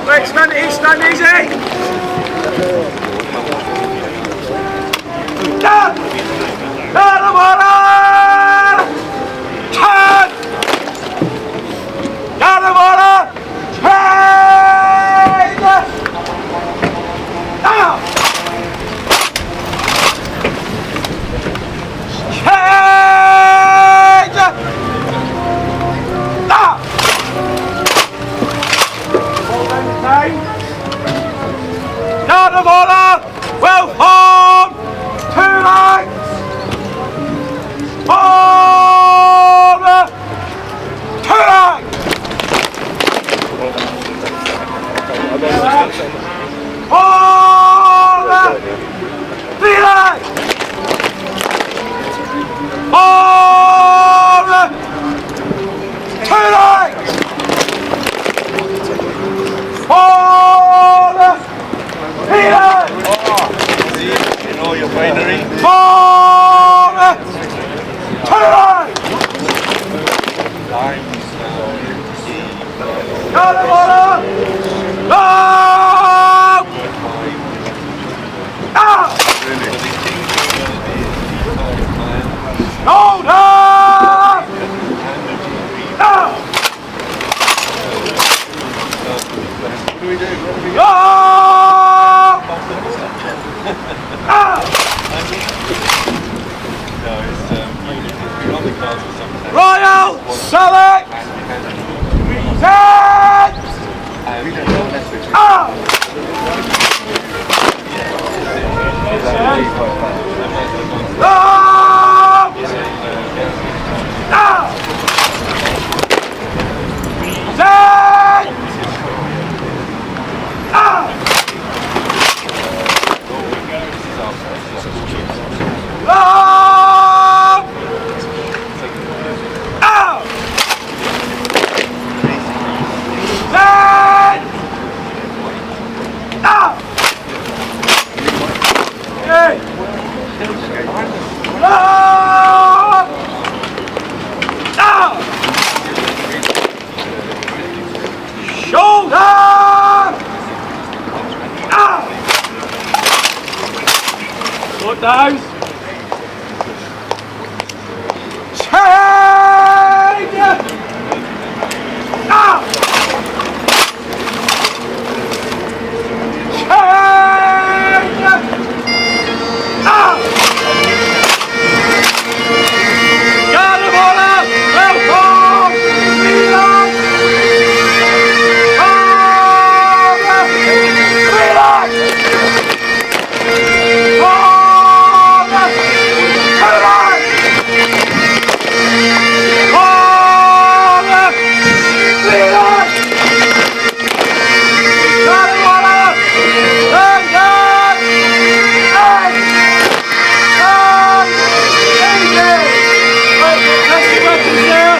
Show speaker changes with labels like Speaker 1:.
Speaker 1: Quick, stand easy! Down! Down the water! Turn! Down the water! Change! Down! Change! Down! Down the water! Well formed! 2 lines! Forward! 2 lines! Forward! 3 lines! Forward! 2 lines! Forward! 3 lines!
Speaker 2: In all your finery.
Speaker 1: Forward! 2 lines! Down the water! Go! Down! Shoulder! Down!
Speaker 2: What do we do?
Speaker 1: Go! Down!
Speaker 2: No, it's we're on the cards for something.
Speaker 1: Royal Select! Set!
Speaker 2: We don't know unless we
Speaker 1: Up! Up! Down! Set! Up! Up! Out! Set! Out! Okay. Up! Out! Shoulder! Out! Foot down.